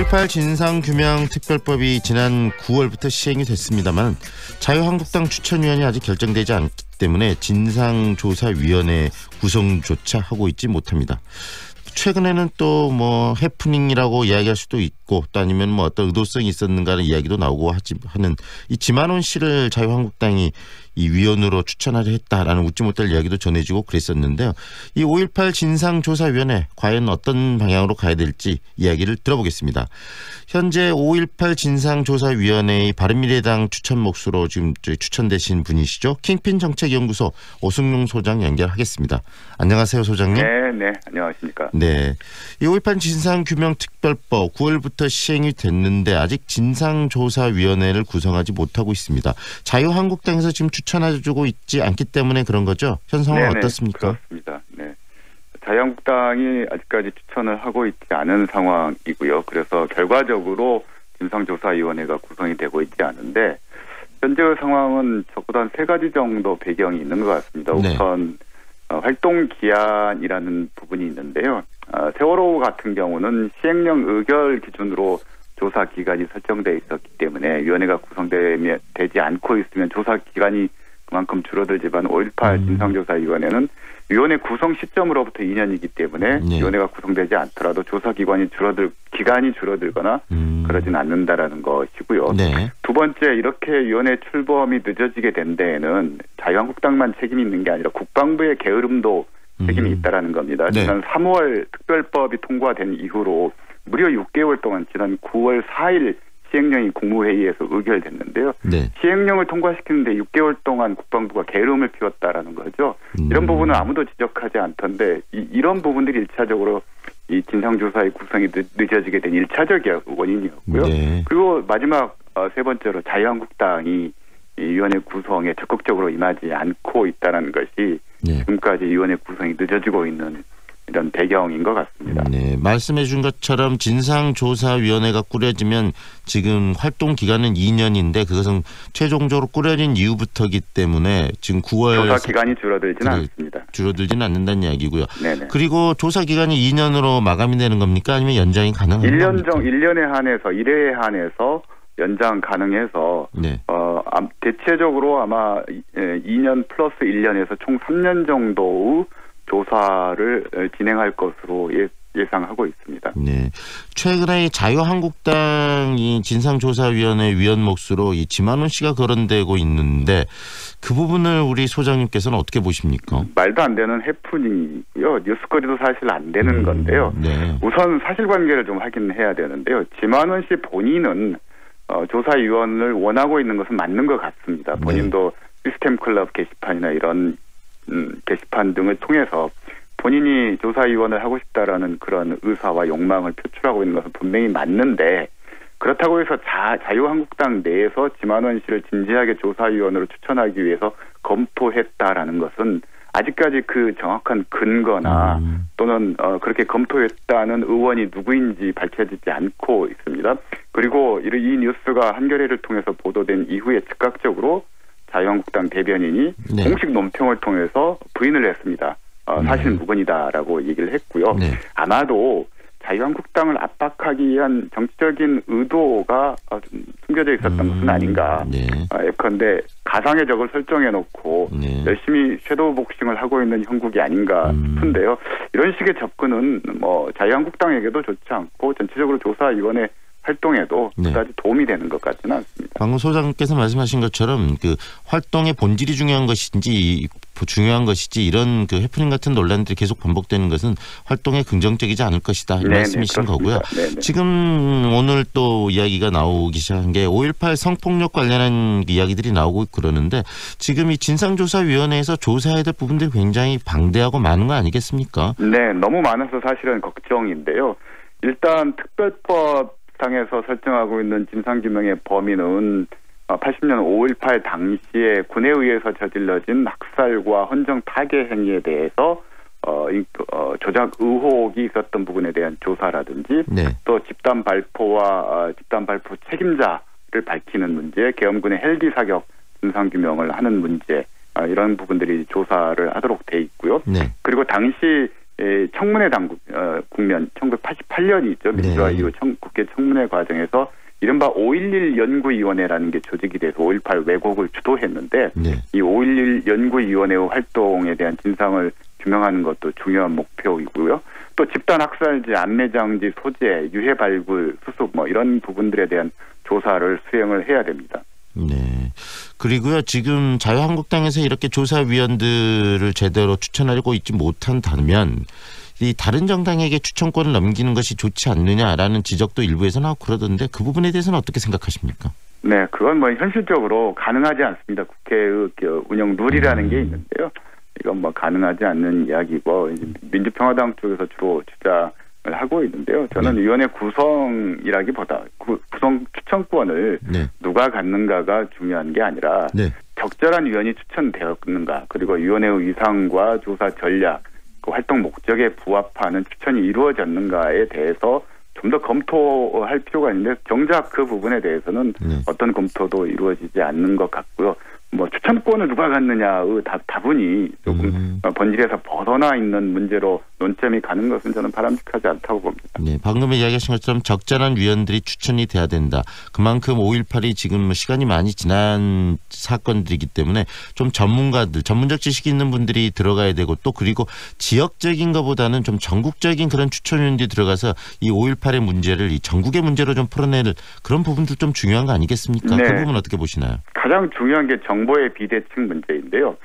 5.18 진상규명특별법이 지난 9월부터 시행이 됐습니다만 자유한국당 추천위원이 아직 결정되지 않기 때문에 진상조사위원회 구성조차 하고 있지 못합니다. 최근에는 또 뭐 해프닝이라고 이야기할 수도 있고 또 아니면 뭐 어떤 의도성이 있었는가 하는 이야기도 나오고 하는 이 지만원 씨를 자유한국당이 이 위원으로 추천하려 했다라는 웃지 못할 이야기도 전해지고 그랬었는데요. 이 5.18 진상조사위원회 과연 어떤 방향으로 가야 될지 이야기를 들어보겠습니다. 현재 5.18 진상조사위원회의 바른미래당 추천 몫으로 지금 추천되신 분이시죠. 킹핀 정책연구소 오승용 소장 연결하겠습니다. 안녕하세요, 소장님. 네, 안녕하십니까. 네, 이 5.18 진상규명특별법 9월부터 시행이 됐는데 아직 진상조사위원회를 구성하지 못하고 있습니다. 자유한국당에서 지금 추천해주고 있지 않기 때문에 그런 거죠? 현 상황은 어떻습니까? 그렇습니다. 네, 자유한국당이 아직까지 추천을 하고 있지 않은 상황이고요. 그래서 결과적으로 진상조사위원회가 구성이 되고 있지 않은데 현재의 상황은 적어도 한 3가지 정도 배경이 있는 것 같습니다. 네. 우선 활동 기한이라는 부분이 있는데요. 세월호 같은 경우는 시행령 의결 기준으로 조사 기간이 설정돼 있었기 때문에 위원회가 구성되지 않고 있으면 조사 기간이 그만큼 줄어들지만 5.18 진상조사위원회는 위원회 구성 시점으로부터 2년이기 때문에 네. 위원회가 구성되지 않더라도 조사 기간이 줄어들거나 그러진 않는다라는 것이고요. 네. 두 번째, 이렇게 위원회 출범이 늦어지게 된 데에는 자유한국당만 책임이 있는 게 아니라 국방부의 게으름도 책임이 있다라는 겁니다. 네. 지난 3월 특별법이 통과된 이후로 무려 6개월 동안 지난 9월 4일 시행령이 국무회의에서 의결됐는데요. 네. 시행령을 통과시키는데 6개월 동안 국방부가 게으름을 피웠다라는 거죠. 이런 부분은 아무도 지적하지 않던데 이런 부분들이 1차적으로 이 진상조사의 구성이 늦어지게 된 1차적 원인이었고요. 네. 그리고 마지막 3번째로 자유한국당이 이 위원회 구성에 적극적으로 임하지 않고 있다는 것이 네. 지금까지 위원회 구성이 늦어지고 있는 이런 배경인 것 같습니다. 네, 말씀해 준 것처럼 진상조사위원회가 꾸려지면 지금 활동 기간은 2년인데 그것은 최종적으로 꾸려진 이후부터이기 때문에 지금 9월 조사 기간이 줄어들지는 않습니다. 줄어들지는 않는다는 이야기고요. 네네. 그리고 조사 기간이 2년으로 마감이 되는 겁니까? 아니면 연장이 가능한가요? 1년에 한해서 1회에 한해서 연장 가능해서 네. 대체적으로 아마 2년 플러스 1년에서 총 3년 정도의 조사를 진행할 것으로 예상하고 있습니다. 네. 최근에 자유한국당이 진상조사위원회 위원 몫으로 이 지만원 씨가 거론되고 있는데 그 부분을 우리 소장님께서는 어떻게 보십니까? 말도 안 되는 해프닝이고요. 뉴스거리도 사실 안 되는 건데요. 네. 우선 사실관계를 좀 확인해야 되는데요. 지만원 씨 본인은 조사위원을 원하고 있는 것은 맞는 것 같습니다. 본인도 시스템 클럽 게시판이나 이런 게시판 등을 통해서 본인이 조사위원을 하고 싶다라는 그런 의사와 욕망을 표출하고 있는 것은 분명히 맞는데 그렇다고 해서 자유한국당 내에서 지만원 씨를 진지하게 조사위원으로 추천하기 위해서 검토했다라는 것은 아직까지 그 정확한 근거나 또는 그렇게 검토했다는 의원이 누구인지 밝혀지지 않고 있습니다. 그리고 이 뉴스가 한겨레를 통해서 보도된 이후에 즉각적으로 자유한국당 대변인이 네. 공식 논평을 통해서 부인을 했습니다. 사실 무근이다라고 얘기를 했고요. 네. 아마도 자유한국당을 압박하기 위한 정치적인 의도가 좀 숨겨져 있었던 것은 아닌가. 네. 예컨대 가상의 적을 설정해놓고 네. 열심히 섀도우 복싱을 하고 있는 형국이 아닌가 싶은데요. 이런 식의 접근은 뭐 자유한국당에게도 좋지 않고 전체적으로 조사위원회 활동에도 그다지 도움이 되는 것 같지는 않습니다. 방금 소장님께서 말씀하신 것처럼 그 활동의 본질이 중요한 것이지 이런 그 해프닝 같은 논란들이 계속 반복되는 것은 활동에 긍정적이지 않을 것이다 이 말씀이신 거고요. 네네. 지금 오늘 또 이야기가 나오기 시작한 게 5.18 성폭력 관련한 이야기들이 나오고 그러는데 지금 이 진상조사위원회에서 조사해야 될 부분들이 굉장히 방대하고 많은 거 아니겠습니까? 네, 너무 많아서 사실은 걱정인데요. 일단 특별법 상에서 설정하고 있는 진상규명의 범위는 80년 5.18 당시에 군에 의해서 저질러진 학살과 헌정 타계 행위에 대해서 조작 의혹이 있었던 부분에 대한 조사라든지 또 집단 발포와 집단 발포 책임자를 밝히는 문제, 계엄군의 헬기 사격 진상규명을 하는 문제 이런 부분들이 조사를 하도록 돼 있고요. 그리고 당시 청문회 당국 국면 1988년이죠. 민주화 이후 국회 청문회 과정에서 이른바 5.11 연구위원회라는 게 조직이 돼서 5.18 왜곡을 주도했는데 이 5.11 연구위원회의 활동에 대한 진상을 규명하는 것도 중요한 목표이고요. 또 집단 학살지, 안매장지 소재, 유해 발굴, 수습 이런 부분들에 대한 조사를 수행을 해야 됩니다. 네. 그리고요, 지금 자유한국당에서 이렇게 조사위원들을 제대로 추천하고 있지 못한다면 이 다른 정당에게 추천권을 넘기는 것이 좋지 않느냐라는 지적도 일부에서 나오고 그러던데 그 부분에 대해서는 어떻게 생각하십니까? 네, 그건 현실적으로 가능하지 않습니다. 국회의 운영 룰이라는 게 있는데요. 이건 가능하지 않는 이야기고 민주평화당 쪽에서 주로 주장을 하고 있는데요. 저는 위원회 구성이라기보다 구성 추천권을 누가 갖는가가 중요한 게 아니라 적절한 위원이 추천되었는가, 그리고 위원회의 위상과 조사 전략, 그 활동 목적에 부합하는 추천이 이루어졌는가에 대해서 좀 더 검토할 필요가 있는데 정작 그 부분에 대해서는 어떤 검토도 이루어지지 않는 것 같고요. 추천권을 누가 갖느냐의 다분히 조금 본질에서 벗어나 있는 문제로 논점이 가는 것은 저는 바람직하지 않다고 봅니다. 네, 방금 이야기하신 것처럼 적절한 위원들이 추천이 돼야 된다. 그만큼 5.18이 지금 시간이 많이 지난 사건들이기 때문에 좀 전문가들, 전문적 지식이 있는 분들이 들어가야 되고 또 그리고 지역적인 것보다는 좀 전국적인 그런 추천위원들이 들어가서 이 5.18의 문제를 이 전국의 문제로 좀 풀어낼 그런 부분들 좀 중요한 거 아니겠습니까? 그 부분 어떻게 보시나요? 가장 중요한 게 정보의 비대칭 문제인데요.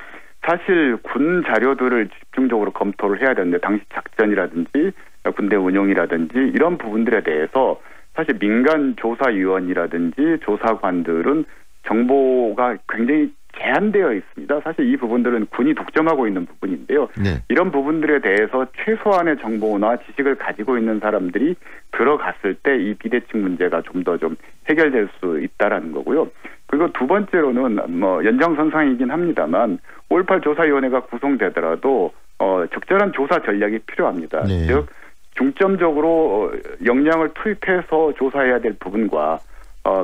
사실 군 자료들을 집중적으로 검토를 해야 되는데 당시 작전이라든지 군대 운용이라든지 이런 부분들에 대해서 사실 민간 조사위원이라든지 조사관들은 정보가 굉장히 제한되어 있습니다. 사실 이 부분들은 군이 독점하고 있는 부분인데요. 이런 부분들에 대해서 최소한의 정보나 지식을 가지고 있는 사람들이 들어갔을 때 이 비대칭 문제가 좀 더 해결될 수 있다라는 거고요. 그리고 두 번째로는 연장선상이긴 합니다만 5.18 조사위원회가 구성되더라도 적절한 조사 전략이 필요합니다. 즉 중점적으로 역량을 투입해서 조사해야 될 부분과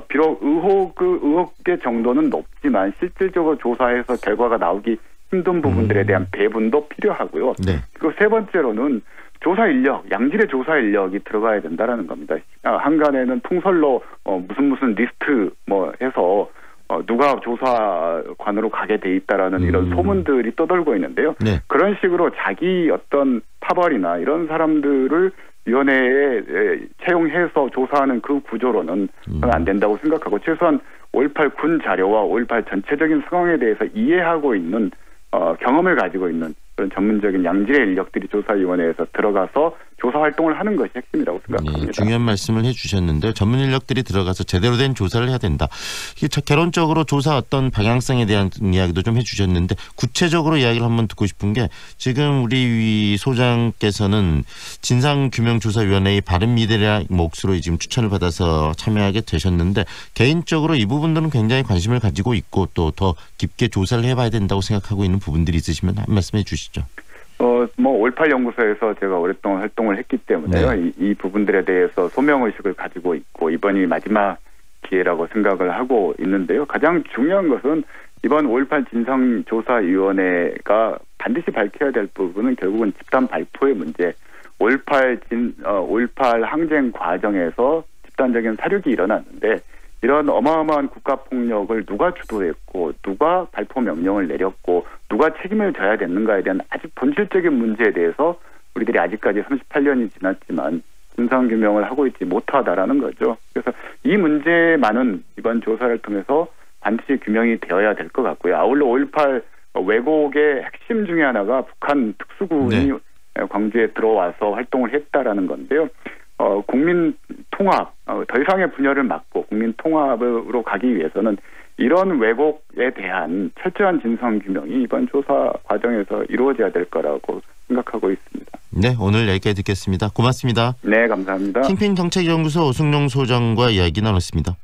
비록 의혹의 정도는 높지만 실질적으로 조사해서 결과가 나오기 힘든 부분들에 대한 배분도 필요하고요. 그리고 세 번째로는 조사 인력, 양질의 조사 인력이 들어가야 된다라는 겁니다. 한간에는 풍설로 무슨 리스트 해서 누가 조사관으로 가게 돼 있다라는 이런 소문들이 떠돌고 있는데요. 그런 식으로 자기 어떤 파벌이나 이런 사람들을 위원회에 채용해서 조사하는 그 구조로는 안 된다고 생각하고 최소한 5.18 군 자료와 5.18 전체적인 상황에 대해서 이해하고 있는 경험을 가지고 있는 그런 전문적인 양질의 인력들이 조사위원회에서 들어가서 조사 활동을 하는 것이 핵심이라고 생각합니다. 중요한 말씀을 해주셨는데 전문 인력들이 들어가서 제대로 된 조사를 해야 된다. 결론적으로 조사 어떤 방향성에 대한 이야기도 좀 해주셨는데 구체적으로 이야기를 한번 듣고 싶은 게 지금 우리 소장께서는 진상규명조사위원회의 바른미래라 몫으로 지금 추천을 받아서 참여하게 되셨는데 개인적으로 이 부분들은 굉장히 관심을 가지고 있고 또 더 깊게 조사를 해봐야 된다고 생각하고 있는 부분들이 있으시면 한 말씀해 주시죠. 5.18 연구소에서 제가 오랫동안 활동을 했기 때문에요. 이 부분들에 대해서 소명의식을 가지고 있고 이번이 마지막 기회라고 생각을 하고 있는데요. 가장 중요한 것은 이번 5.18 진상조사위원회가 반드시 밝혀야 될 부분은 결국은 집단 발포의 문제. 5.18 항쟁 과정에서 집단적인 사륙이 일어났는데 이런 어마어마한 국가폭력을 누가 주도했고 누가 발포 명령을 내렸고 누가 책임을 져야 되는가에 대한 아주 본질적인 문제에 대해서 우리들이 아직까지 38년이 지났지만 진상규명을 하고 있지 못하다라는 거죠. 그래서 이 문제만은 이번 조사를 통해서 반드시 규명이 되어야 될 것 같고요. 아울러 5.18 왜곡의 핵심 중에 하나가 북한 특수군이 광주에 들어와서 활동을 했다라는 건데요. 국민 통합, 더 이상의 분열을 막고 국민 통합으로 가기 위해서는 이런 왜곡에 대한 철저한 진상규명이 이번 조사 과정에서 이루어져야 될 거라고 생각하고 있습니다. 네, 오늘 여기까지 듣겠습니다. 고맙습니다. 네, 감사합니다. 킹핀 정책연구소 오승용 소장과 이야기 나눴습니다.